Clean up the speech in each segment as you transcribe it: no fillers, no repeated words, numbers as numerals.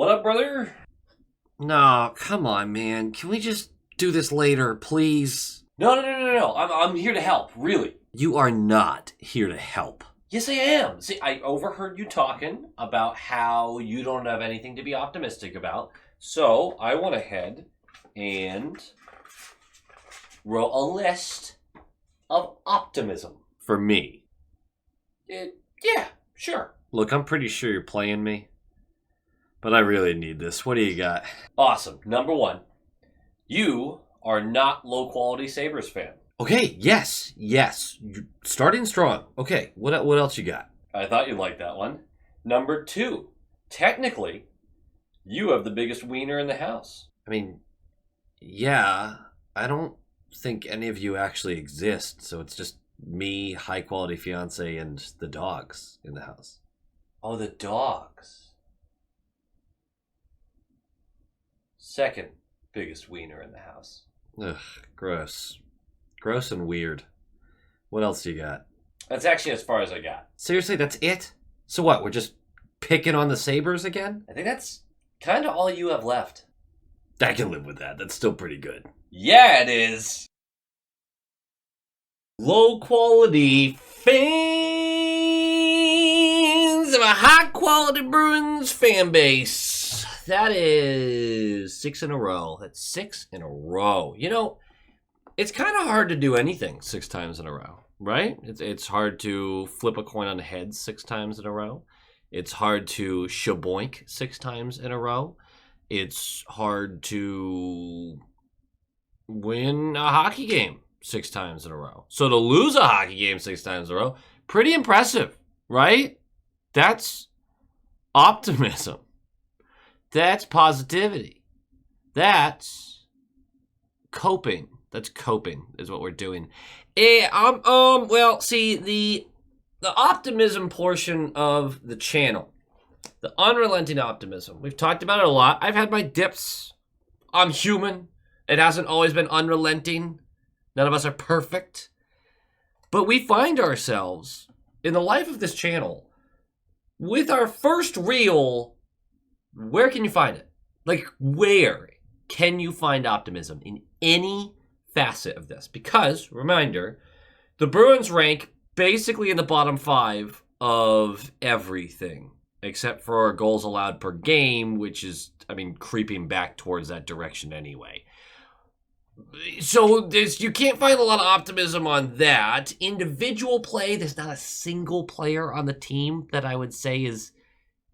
What up, brother? No, come on, man. Can we just do this later, please? No. I'm here to help, really. You are not here to help. Yes, I am. See, I overheard you talking about how you don't have anything to be optimistic about. So I went ahead and wrote a list of optimism. For me. Yeah, sure. Look, I'm pretty sure you're playing me. But I really need this. What do you got? Awesome. Number one, you are not low-quality Sabres fan. Okay, yes. You're starting strong. Okay, what else you got? I thought you'd like that one. Number two, technically, you have the biggest wiener in the house. I mean, yeah, I don't think any of you actually exist, so it's just me, high-quality fiance, and the dogs in the house. Oh, the dogs. Second biggest wiener in the house. Ugh, gross. Gross and weird. What else do you got? That's actually as far as I got. Seriously, that's it? So what, we're just picking on the Sabres again? I think that's kind of all you have left. I can live with that. That's still pretty good. Yeah, it is. Low quality fans of a high quality Bruins fan base. That is 6 in a row. That's 6 in a row. You know, it's kind of hard to do anything 6 times in a row, right? It's hard to flip a coin on the head 6 times in a row. It's hard to shaboink 6 times in a row. It's hard to win a hockey game 6 times in a row. So to lose a hockey game 6 times in a row, pretty impressive, right? That's optimism. That's positivity. That's coping. That's coping is what we're doing. Well, see, the optimism portion of the channel, the unrelenting optimism, we've talked about it a lot. I've had my dips. I'm human. It hasn't always been unrelenting. None of us are perfect. But we find ourselves in the life of this channel with our first real, where can you find it? Like, where can you find optimism in any facet of this? Because, reminder, the Bruins rank basically in the bottom 5 of everything, except for goals allowed per game, which is, creeping back towards that direction anyway. So you can't find a lot of optimism on that. Individual play, there's not a single player on the team that I would say is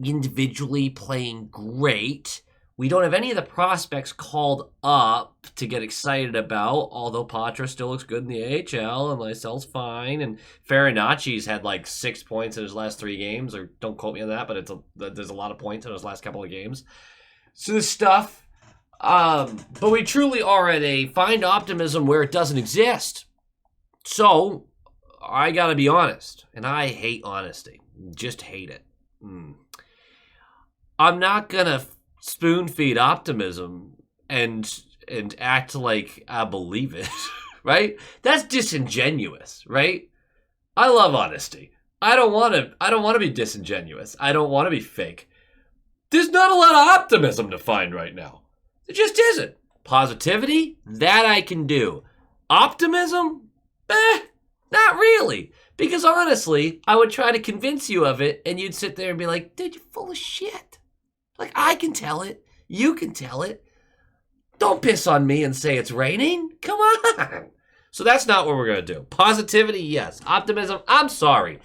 individually playing great. We don't have any of the prospects called up to get excited about, although Patra still looks good in the AHL, and Lysel's fine, and Farinacci's had like 6 points in his last 3 games, or don't quote me on that, but there's a lot of points in his last couple of games. So this stuff, but we truly are at a find optimism where it doesn't exist. So I gotta be honest, and I hate honesty, just hate it. I'm not gonna spoon feed optimism and act like I believe it, right? That's disingenuous, right? I love honesty. I don't want to be disingenuous. I don't want to be fake. There's not a lot of optimism to find right now. There just isn't. Positivity, that I can do. Optimism, not really. Because honestly, I would try to convince you of it, and you'd sit there and be like, dude, you're full of shit. Like, I can tell it. You can tell it. Don't piss on me and say it's raining. Come on. So that's not what we're going to do. Positivity, yes. Optimism, I'm sorry.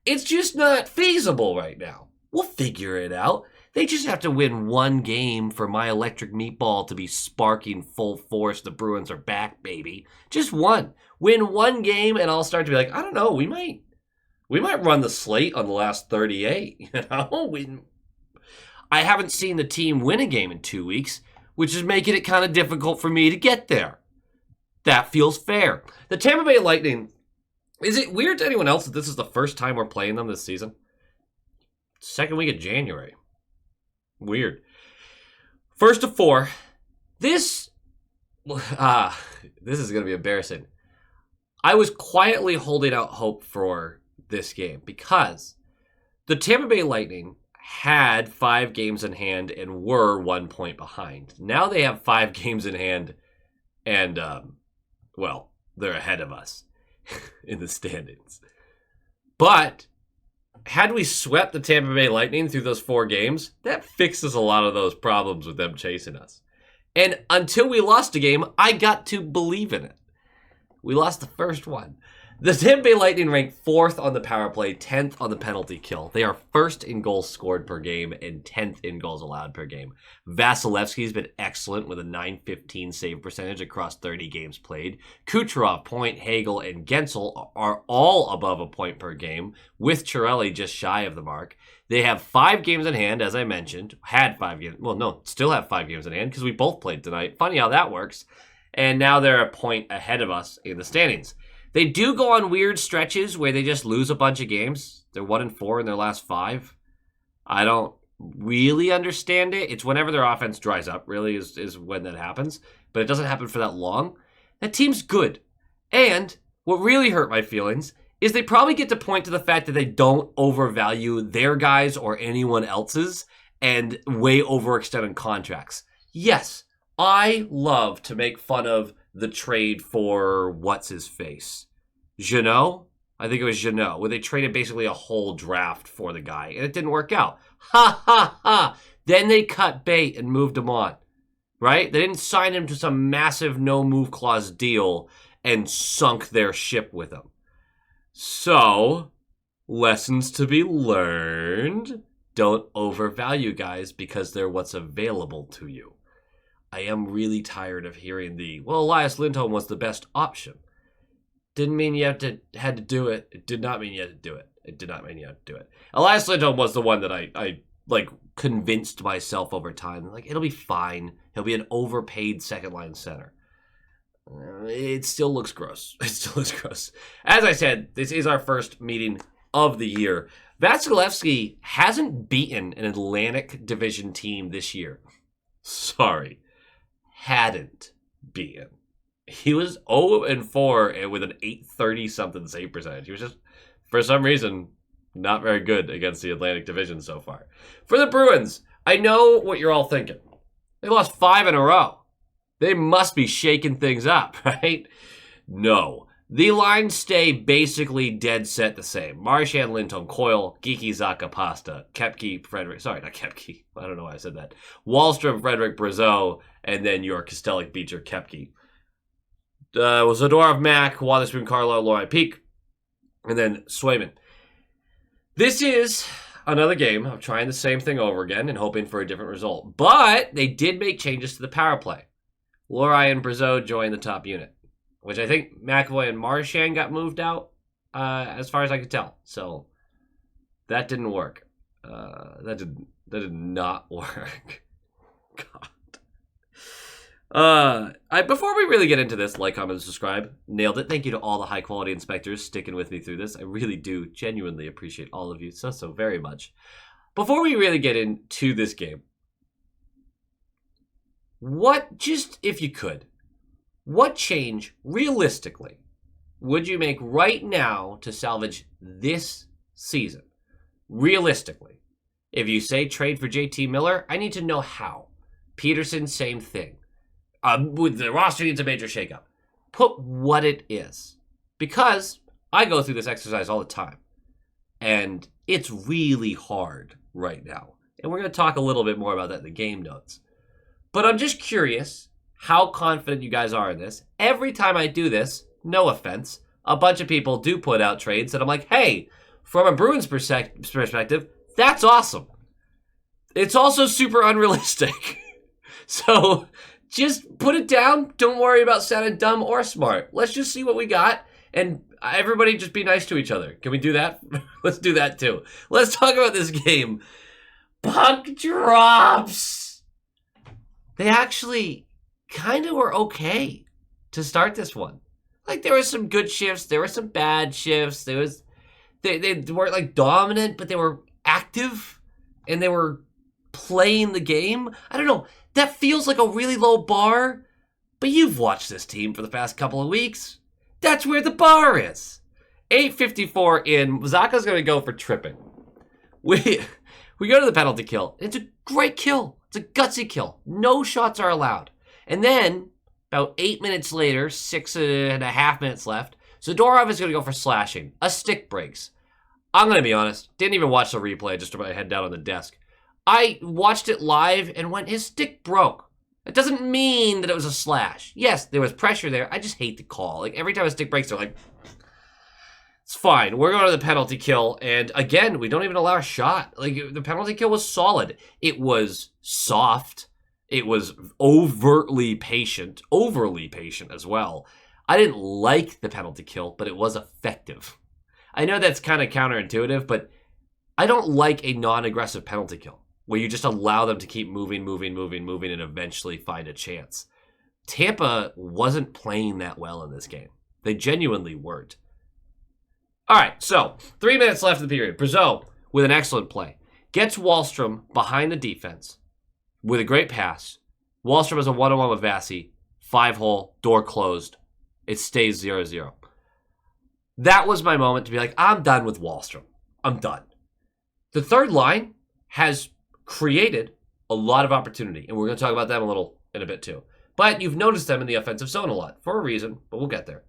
It's just not feasible right now. We'll figure it out. They just have to win 1 game for my electric meatball to be sparking full force. The Bruins are back, baby. Just 1. Win 1 game, and I'll start to be like, I don't know, we might run the slate on the last 38. You know, I haven't seen the team win a game in 2 weeks, which is making it kind of difficult for me to get there. That feels fair. The Tampa Bay Lightning, is it weird to anyone else that this is the first time we're playing them this season? 2nd week of January. Weird. First of 4, this is going to be embarrassing. I was quietly holding out hope for this game because the Tampa Bay Lightning had 5 games in hand and were 1 point behind. Now they have 5 games in hand and, well, they're ahead of us in the standings. But had we swept the Tampa Bay Lightning through those 4 games, that fixes a lot of those problems with them chasing us. And until we lost a game, I got to believe in it. We lost the first one. The Tampa Bay Lightning ranked 4th on the power play, 10th on the penalty kill. They are 1st in goals scored per game and 10th in goals allowed per game. Vasilevsky's been excellent with a .915 save percentage across 30 games played. Kucherov, Point, Hagel, and Gensel are all above a point per game, with Chiarelli just shy of the mark. They have 5 games in hand, as I mentioned. Had 5 games. Well, no, still have 5 games in hand because we both played tonight. Funny how that works. And now they're a point ahead of us in the standings. They do go on weird stretches where they just lose a bunch of games. They're 1-4 in their last 5. I don't really understand it. It's whenever their offense dries up, really, is when that happens. But it doesn't happen for that long. That team's good. And what really hurt my feelings is they probably get to point to the fact that they don't overvalue their guys or anyone else's and way overextend on contracts. Yes, I love to make fun of the trade for what's-his-face? Jeannot? I think it was Jeannot, where they traded basically a whole draft for the guy, and it didn't work out. Ha, ha, ha! Then they cut bait and moved him on, right? They didn't sign him to some massive no-move clause deal and sunk their ship with him. So, lessons to be learned. Don't overvalue guys because they're what's available to you. I am really tired of hearing Elias Lindholm was the best option. Didn't mean you had to do it. It did not mean you had to do it. It did not mean you had to do it. Elias Lindholm was the one that I convinced myself over time. It'll be fine. He'll be an overpaid second-line center. It still looks gross. It still looks gross. As I said, this is our first meeting of the year. Vasilevsky hasn't beaten an Atlantic Division team this year. Sorry. Hadn't beaten. He was 0-4 with an .830-something save percentage. He was just, for some reason, not very good against the Atlantic Division so far. For the Bruins, I know what you're all thinking. They lost 5 in a row. They must be shaking things up, right? No. The lines stay basically dead set the same. Marchand, Lindholm, Coyle, Geeky, Zaka, Pasta, Kepke, Frederick. Sorry, not Kepke. I don't know why I said that. Wallstrom, Frederick, Brazeau, and then your Kostelic, Beecher, Kepke. Zadorov, Mack, Watherspoon, Carlo, Lori Peak, and then Swayman. This is another game of trying the same thing over again and hoping for a different result. But they did make changes to the power play. Lori and Brazeau joined the top unit, which I think McAvoy and Marchand got moved out, as far as I could tell. So that didn't work. That did not work. God. Before we really get into this, like, comment, and subscribe. Nailed it. Thank you to all the high quality inspectors sticking with me through this. I really do genuinely appreciate all of you so very much. Before we really get into this game, if you could, what change, realistically, would you make right now to salvage this season? Realistically. If you say trade for JT Miller, I need to know how. Peterson, same thing. With the roster needs a major shakeup. Put what it is. Because I go through this exercise all the time. And it's really hard right now. And we're going to talk a little bit more about that in the game notes. But I'm just curious how confident you guys are in this. Every time I do this, no offense, a bunch of people do put out trades that I'm like, hey, from a Bruins perspective, that's awesome. It's also super unrealistic. So just put it down. Don't worry about sounding dumb or smart. Let's just see what we got. And everybody just be nice to each other. Can we do that? Let's do that too. Let's talk about this game. Puck drops. They actually kind of were okay to start this one. There were some good shifts. There were some bad shifts. They weren't dominant, but they were active and they were playing the game. I don't know. That feels like a really low bar, but you've watched this team for the past couple of weeks. That's where the bar is. 8:54 in. Zaka's going to go for tripping. We go to the penalty kill. It's a great kill. It's a gutsy kill. No shots are allowed. And then, about 8 minutes later, 6.5 minutes left, Zadorov is going to go for slashing. A stick breaks. I'm going to be honest. Didn't even watch the replay. Just put my head down on the desk. I watched it live and went, his stick broke. It doesn't mean that it was a slash. Yes, there was pressure there. I just hate the call. Like, every time a stick breaks, they're like, it's fine. We're going to the penalty kill. And again, we don't even allow a shot. Like, the penalty kill was solid. It was soft. It was overly patient as well. I didn't like the penalty kill, but it was effective. I know that's kind of counterintuitive, but I don't like a non-aggressive penalty kill where you just allow them to keep moving, and eventually find a chance. Tampa wasn't playing that well in this game. They genuinely weren't. All right, so 3 minutes left of the period. Brazeau, with an excellent play, gets Wahlstrom behind the defense with a great pass. Wahlstrom has a one-on-one with Vasi. 5-hole, door closed. It stays 0-0. That was my moment to be like, I'm done with Wahlstrom. I'm done. The third line has created a lot of opportunity, and we're going to talk about them a little in a bit too. But you've noticed them in the offensive zone a lot for a reason, but we'll get there.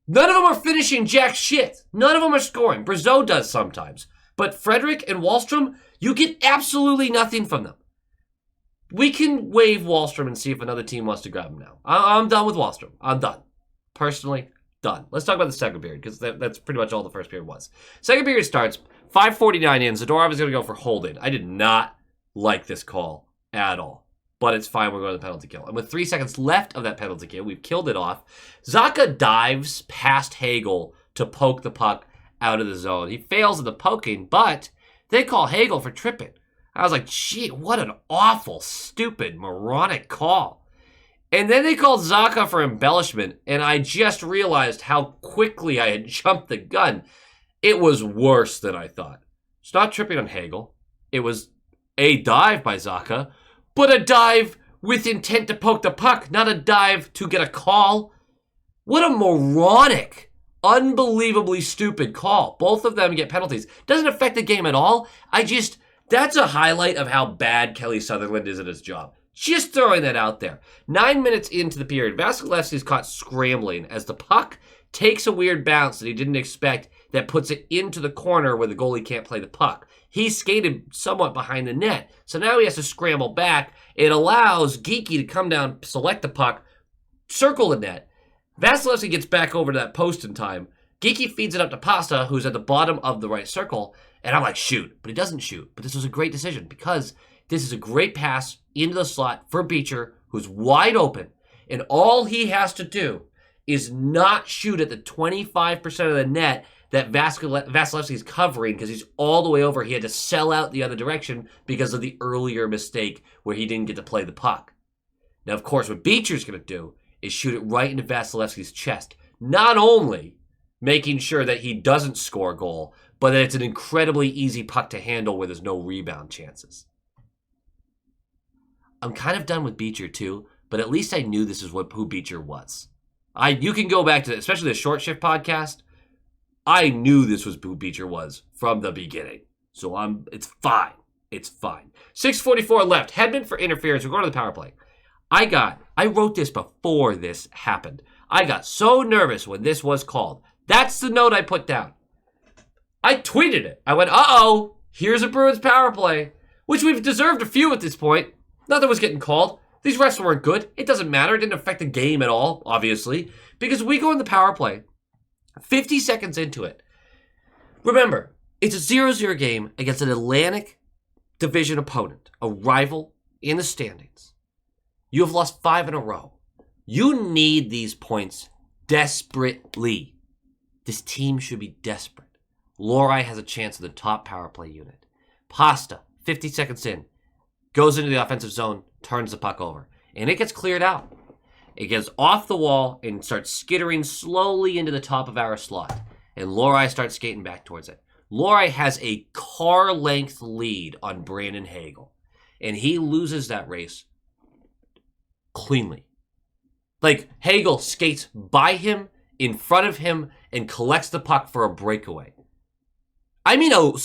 None of them are finishing jack shit. None of them are scoring. Brazeau does sometimes. But Frederick and Wahlstrom, you get absolutely nothing from them. We can waive Wahlstrom and see if another team wants to grab him now. I'm done with Wahlstrom. I'm done. Personally, done. Let's talk about the second period, because that's pretty much all the first period was. Second period starts, 5:49 in. Zadorov is going to go for holding. I did not like this call at all. But it's fine, we're going to the penalty kill. And with 3 seconds left of that penalty kill, we've killed it off. Zacha dives past Hagel to poke the puck out of the zone. He fails at the poking, but they call Hagel for tripping. I was like, gee, what an awful, stupid, moronic call. And then they called Zacha for embellishment, and I just realized how quickly I had jumped the gun. It was worse than I thought. It's not tripping on Hagel. It was a dive by Zacha, but a dive with intent to poke the puck, not a dive to get a call. What a moronic, unbelievably stupid call. Both of them get penalties. Doesn't affect the game at all. That's a highlight of how bad Kelly Sutherland is at his job. Just throwing that out there. 9 minutes into the period, Vasilevsky is caught scrambling as the puck takes a weird bounce that he didn't expect that puts it into the corner where the goalie can't play the puck. He skated somewhat behind the net, so now he has to scramble back. It allows Geekie to come down, select the puck, circle the net. Vasilevsky gets back over to that post in time. Geekie feeds it up to Pasta, who's at the bottom of the right circle, and I'm like, shoot. But he doesn't shoot. But this was a great decision because this is a great pass into the slot for Beecher, who's wide open, and all he has to do is not shoot at the 25% of the net that Vasilevsky is covering because he's all the way over. He had to sell out the other direction because of the earlier mistake where he didn't get to play the puck. Now, of course, what Beecher's going to do is shoot it right into Vasilevsky's chest, not only making sure that he doesn't score a goal, but that it's an incredibly easy puck to handle where there's no rebound chances. I'm kind of done with Beecher too, but at least I knew this is who Beecher was. You can go back to, especially the Short Shift podcast. I knew this was who Beecher was from the beginning. So it's fine. It's fine. 6:44 left. Hedman for interference. We're going to the power play. I wrote this before this happened. I got so nervous when this was called. That's the note I put down. I tweeted it. I went, uh-oh, here's a Bruins power play, which we've deserved a few at this point. Nothing was getting called. These refs weren't good. It doesn't matter. It didn't affect the game at all, obviously, because we go in the power play 50 seconds into it. Remember, it's a 0-0 game against an Atlantic Division opponent, a rival in the standings. You have lost 5 in a row. You need these points desperately. This team should be desperate. Lohrei has a chance in the top power play unit. Pasta, 50 seconds in, goes into the offensive zone, turns the puck over, and it gets cleared out. It gets off the wall and starts skittering slowly into the top of our slot, and Lohrei starts skating back towards it. Lohrei has a car-length lead on Brandon Hagel, and he loses that race cleanly. Like, Hagel skates by him, in front of him, and collects the puck for a breakaway. I mean a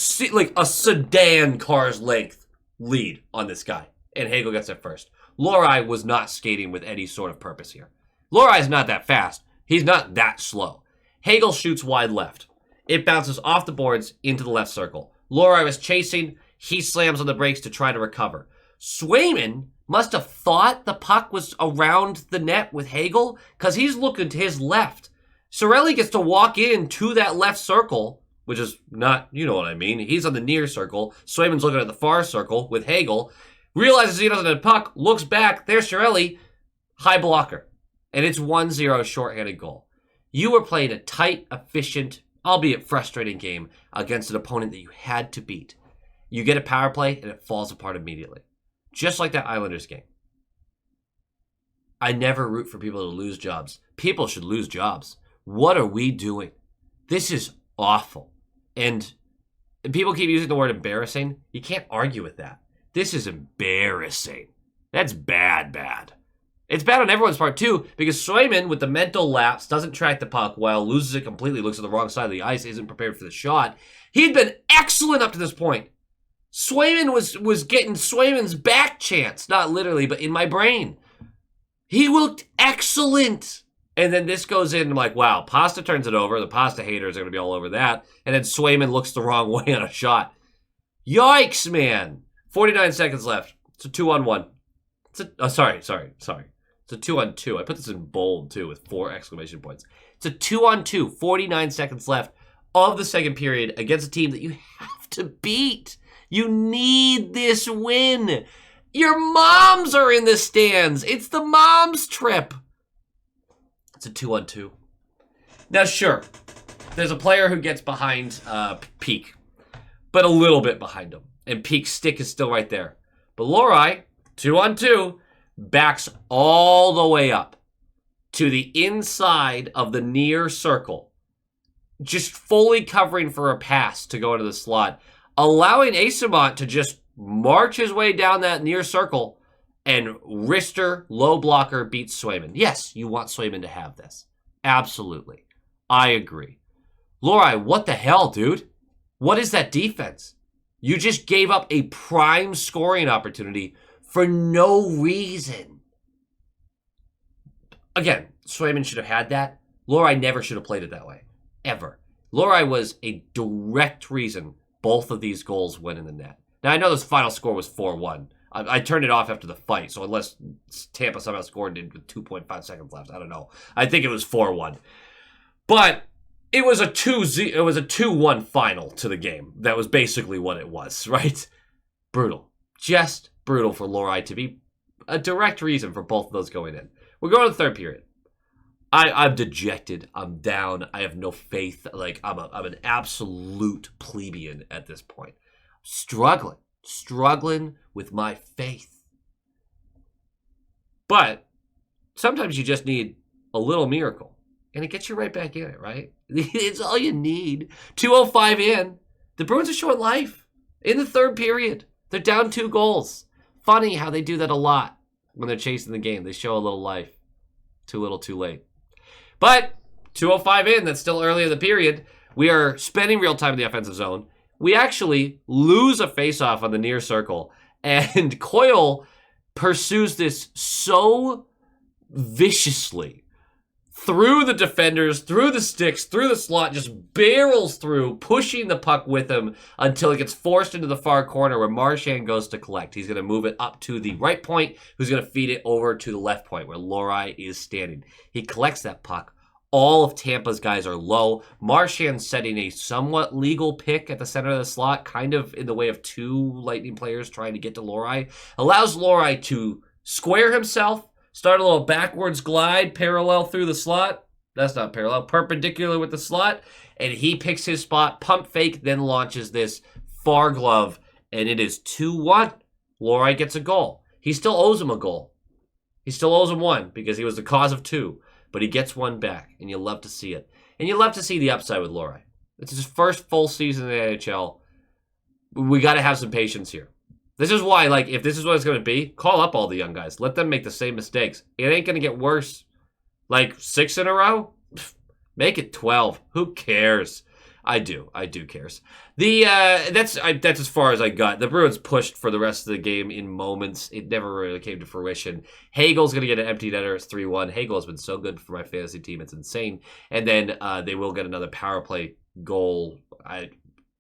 sedan car's length lead on this guy. And Hagel gets it first. Lohrei was not skating with any sort of purpose here.Lohrei's not that fast. He's not that slow. Hagel shoots wide left. It bounces off the boards into the left circle. Lohrei was chasing. He slams on the brakes to try to recover. Swayman must have thought the puck was around the net with Hagel because he's looking to his left. Cirelli gets to walk into that left circle, which is not, you know what I mean. He's on the near circle. Swayman's looking at the far circle with Hagel. Realizes he doesn't have a puck, looks back, there's Cirelli, high blocker. And it's 1-0 shorthanded goal. You were playing a tight, efficient, albeit frustrating game against an opponent that you had to beat. You get a power play and it falls apart immediately. Just like that Islanders game. I never root for people to lose jobs. People should lose jobs. What are we doing? This is awful. And people keep using the word embarrassing. You can't argue with that. This is embarrassing. That's bad. It's bad on everyone's part, too, because Swayman, with the mental lapse, doesn't track the puck while loses it completely, looks at the wrong side of the ice, isn't prepared for the shot. He'd been excellent up to this point. Swayman was getting Swayman's back chance. Not literally, but in my brain. He looked excellent. And then this goes in, I'm like, wow, Pasta turns it over. The Pasta haters are going to be all over that. And then Swayman looks the wrong way on a shot. Yikes, man. 49 seconds left. It's a 2-on-1. Sorry. It's a 2-on-2. I put this in bold, too, with 4 exclamation points. It's a 2-on-2. 49 seconds left of the second period against a team that you have to beat. You need this win. Your moms are in the stands. It's the mom's trip. It's a 2-on-2. Now, sure, there's a player who gets behind Peak, but a little bit behind him. And Peak's stick is still right there. But Lohrei, 2-on-2, backs all the way up to the inside of the near circle, just fully covering for a pass to go into the slot, allowing Asimont to just march his way down that near circle, and wrister, low blocker, beats Swayman. Yes, you want Swayman to have this. Absolutely. I agree. Lohrei, what the hell, dude? What is that defense? You just gave up a prime scoring opportunity for no reason. Again, Swayman should have had that. Lohrei never should have played it that way. Ever. Lohrei was a direct reason both of these goals went in the net. Now, I know this final score was 4-1. I turned it off after the fight, so unless Tampa somehow scored with 2.5 seconds left, I don't know. I think it was 4-1. But it was a 2-1 final to the game. That was basically what it was, right? Brutal. Just brutal for Lohrei to be a direct reason for both of those going in. We're going to the third period. I'm dejected. I'm down. I have no faith. Like, I'm an absolute plebeian at this point. Struggling with my faith. But sometimes you just need a little miracle, and it gets you right back in it, right? It's all you need. 2:05 in. The Bruins are showing life in the third period. They're down 2 goals. Funny how they do that a lot when they're chasing the game. They show a little life. Too little, too late. But 2:05 in, that's still early in the period. We are spending real time in the offensive zone. We actually lose a faceoff on the near circle, and Coyle pursues this so viciously through the defenders, through the sticks, through the slot, just barrels through, pushing the puck with him until it gets forced into the far corner where Marchand goes to collect. He's going to move it up to the right point, who's going to feed it over to the left point where Lohrei is standing. He collects that puck. All of Tampa's guys are low. Marchand setting a somewhat legal pick at the center of the slot, kind of in the way of 2 Lightning players trying to get to Lohrei. Allows Lohrei to square himself, start a little backwards glide parallel through the slot. That's not parallel, perpendicular with the slot. And he picks his spot, pump fake, then launches this far glove. And it is 2-1. Lohrei gets a goal. He still owes him a goal. He still owes him 1 because he was the cause of 2. But he gets 1 back, and you love to see it. And you love to see the upside with Lohrei. It's his first full season in the NHL. We got to have some patience here. This is why, like, if this is what it's going to be, call up all the young guys. Let them make the same mistakes. It ain't going to get worse. Like, 6 in a row? Pfft, make it 12. Who cares? I do, cares. That's as far as I got. The Bruins pushed for the rest of the game in moments. It never really came to fruition. Hagel's going to get an empty netter. It's 3-1. Hagel has been so good for my fantasy team. It's insane. And then they will get another power play goal. I'm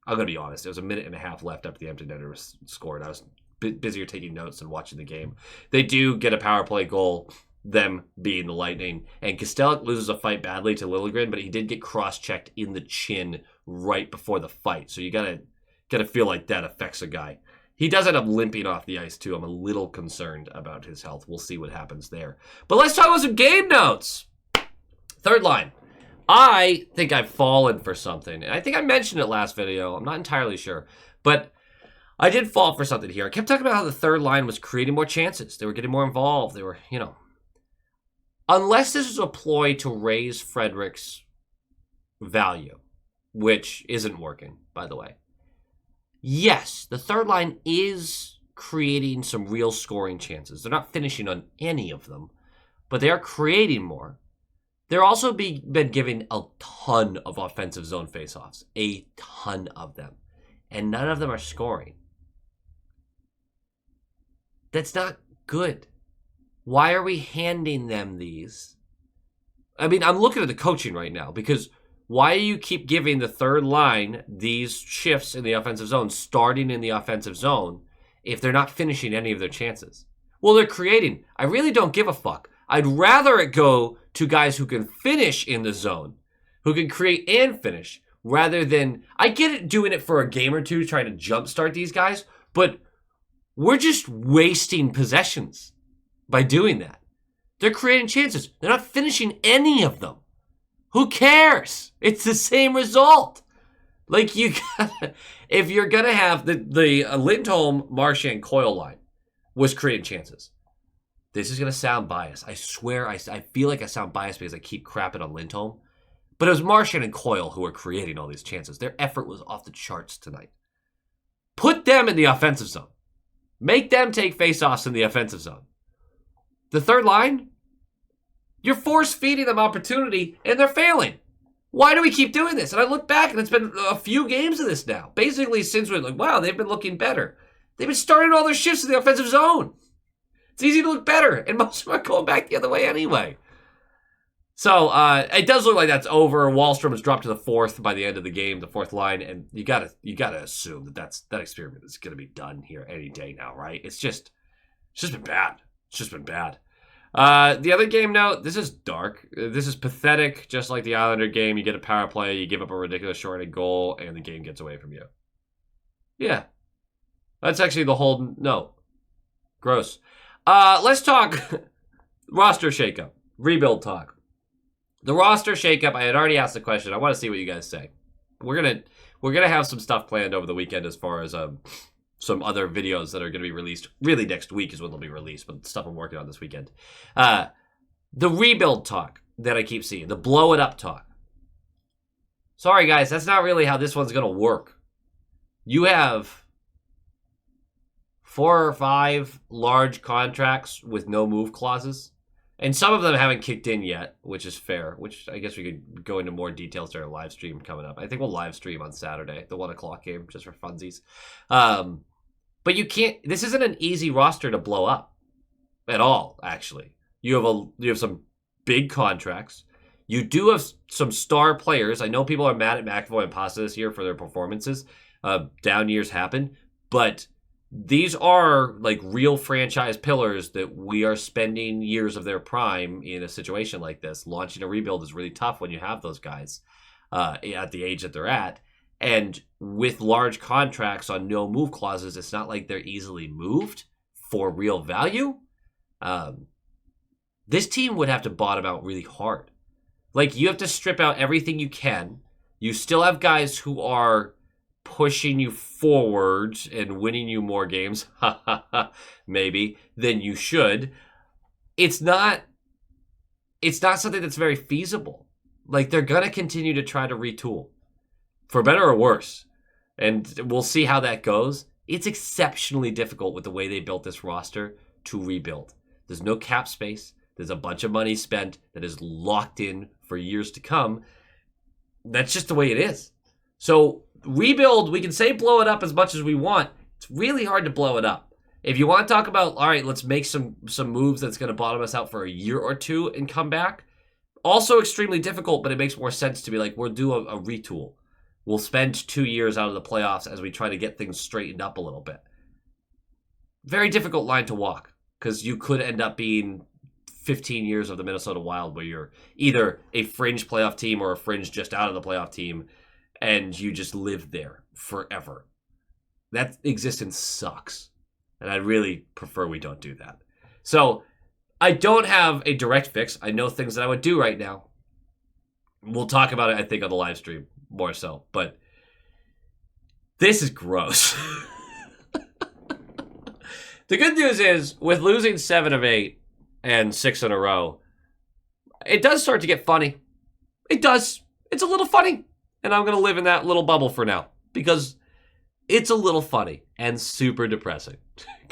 going to be honest. There was a minute and a half left after the empty netter was scored. I was busier taking notes than watching the game. They do get a power play goal, them being the Lightning. And Kostelnik loses a fight badly to Liljegren, but he did get cross-checked in the chin right before the fight. So you gotta feel like that affects a guy. He does end up limping off the ice, too. I'm a little concerned about his health. We'll see what happens there. But let's talk about some game notes. Third line. I think I've fallen for something. And I think I mentioned it last video. I'm not entirely sure. But I did fall for something here. I kept talking about how the third line was creating more chances. They were getting more involved. They were, unless this was a ploy to raise Frederick's value, which isn't working, by the way. Yes, the third line is creating some real scoring chances. They're not finishing on any of them, but they are creating more. They're also been giving a ton of offensive zone faceoffs, a ton of them, and none of them are scoring. That's not good. Why are we handing them these? I mean, I'm looking at the coaching right now because why do you keep giving the third line these shifts in the offensive zone, starting in the offensive zone, if they're not finishing any of their chances? Well, they're creating. I really don't give a fuck. I'd rather it go to guys who can finish in the zone, who can create and finish, rather than, I get it doing it for a game or two, trying to jumpstart these guys, but we're just wasting possessions by doing that. They're creating chances. They're not finishing any of them. Who cares? It's the same result. Like, if you're going to have the Lindholm, Marchand, Coyle line was creating chances. This is going to sound biased. I swear, I feel like I sound biased because I keep crapping on Lindholm. But it was Marchand and Coyle who were creating all these chances. Their effort was off the charts tonight. Put them in the offensive zone. Make them take faceoffs in the offensive zone. The third line, you're force-feeding them opportunity, and they're failing. Why do we keep doing this? And I look back, and it's been a few games of this now. Basically, since we're like, wow, they've been looking better. They've been starting all their shifts in the offensive zone. It's easy to look better, and most of them are going back the other way anyway. So it does look like that's over. Wallstrom has dropped to the fourth by the end of the game, the fourth line, and you gotta assume that experiment is going to be done here any day now, right? It's just been bad. It's just been bad. The other game note, this is dark. This is pathetic, just like the Islander game. You get a power play, you give up a ridiculous shorted goal, and the game gets away from you. Yeah. That's actually the whole note. Gross. Let's talk roster shakeup. Rebuild talk. The roster shakeup, I had already asked the question. I want to see what you guys say. We're gonna have some stuff planned over the weekend as far as some other videos that are going to be released. Really, next week is when they'll be released, but stuff I'm working on this weekend. The rebuild talk that I keep seeing, the blow it up talk. Sorry, guys, that's not really how this one's going to work. You have 4 or 5 large contracts with no move clauses, and some of them haven't kicked in yet, which is fair, which I guess we could go into more details during a live stream coming up. I think we'll live stream on Saturday, the 1 o'clock game, just for funsies. But you can't, this isn't an easy roster to blow up at all, actually. You have some big contracts. You do have some star players. I know people are mad at McAvoy and Pasta this year for their performances. Down years happen, but these are like real franchise pillars that we are spending years of their prime in a situation like this. Launching a rebuild is really tough when you have those guys at the age that they're at. And with large contracts on no move clauses, it's not like they're easily moved for real value. This team would have to bottom out really hard. Like, you have to strip out everything you can. You still have guys who are pushing you forward and winning you more games, maybe, than you should. It's not something that's very feasible. Like, they're going to continue to try to retool, for better or worse. And we'll see how that goes. It's exceptionally difficult with the way they built this roster to rebuild. There's no cap space. There's a bunch of money spent that is locked in for years to come. That's just the way it is. So rebuild, we can say blow it up as much as we want. It's really hard to blow it up. If you want to talk about, all right, let's make some moves that's going to bottom us out for a year or two and come back, also extremely difficult, but it makes more sense to be like, we'll do a retool. We'll spend 2 years out of the playoffs as we try to get things straightened up a little bit. Very difficult line to walk, because you could end up being 15 years of the Minnesota Wild where you're either a fringe playoff team or a fringe just out of the playoff team, and you just live there forever. That existence sucks. And I really prefer we don't do that. So I don't have a direct fix. I know things that I would do right now. We'll talk about it, I think, on the live stream more so. But this is gross. The good news is, with losing 7 of 8 and 6 in a row, it does start to get funny. It does. It's a little funny. And I'm going to live in that little bubble for now. Because it's a little funny and super depressing.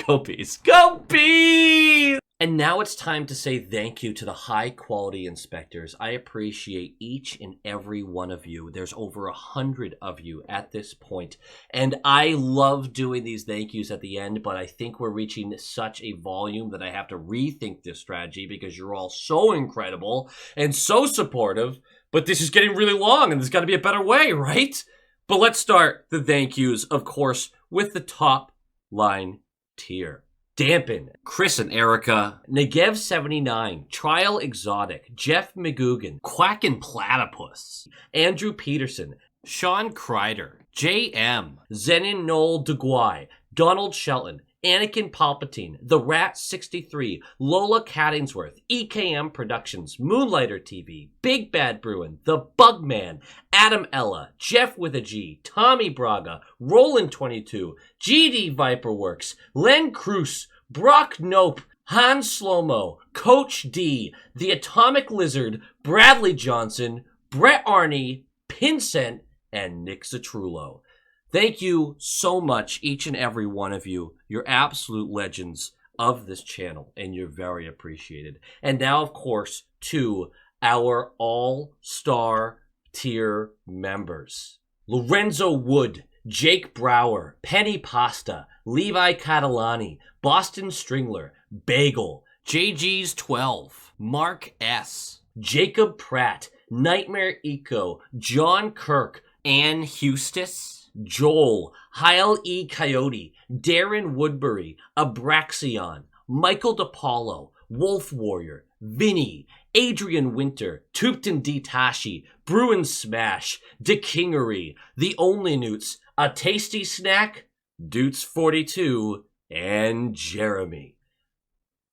Go Bees. Go Bees! And now it's time to say thank you to the high-quality inspectors. I appreciate each and every one of you. There's over 100 of you at this point. And I love doing these thank yous at the end, but I think we're reaching such a volume that I have to rethink this strategy because you're all so incredible and so supportive. But this is getting really long, and there's got to be a better way, right? But let's start the thank yous, of course, with the top line tier. Dampen, Chris and Erica, Negev79, Trial Exotic, Jeff McGugan, Quackin' Platypus, Andrew Peterson, Sean Kreider, JM, Zenon Noel DeGuy, Donald Shelton, Anakin Palpatine, The Rat 63, Lola Cattingsworth, EKM Productions, Moonlighter TV, Big Bad Bruin, The Bugman, Adam Ella, Jeff with a G, Tommy Braga, Roland 22, GD Viperworks, Len Cruz, Brock Nope, Han Slomo, Coach D, The Atomic Lizard, Bradley Johnson, Brett Arney, Pincent, and Nick Zatrullo. Thank you so much, each and every one of you. You're absolute legends of this channel, and you're very appreciated. And now, of course, to our all-star tier members. Lorenzo Wood, Jake Brower, Penny Pasta, Levi Catalani, Boston Stringler, Bagel, JG's 12, Mark S., Jacob Pratt, Nightmare Eco, John Kirk, Ann Hustis, Joel, Heil E. Coyote, Darren Woodbury, Abraxion, Michael DePaulo, Wolf Warrior, Vinny, Adrian Winter, Tupton D. Tashi, Bruin Smash, DeKingery, The Only Newts, A Tasty Snack, Dutes 42, and Jeremy.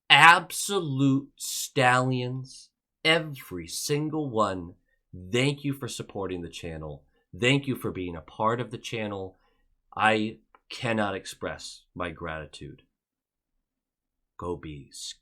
Absolute stallions, every single one. Thank you for supporting the channel. Thank you for being a part of the channel. I cannot express my gratitude. Go Bees.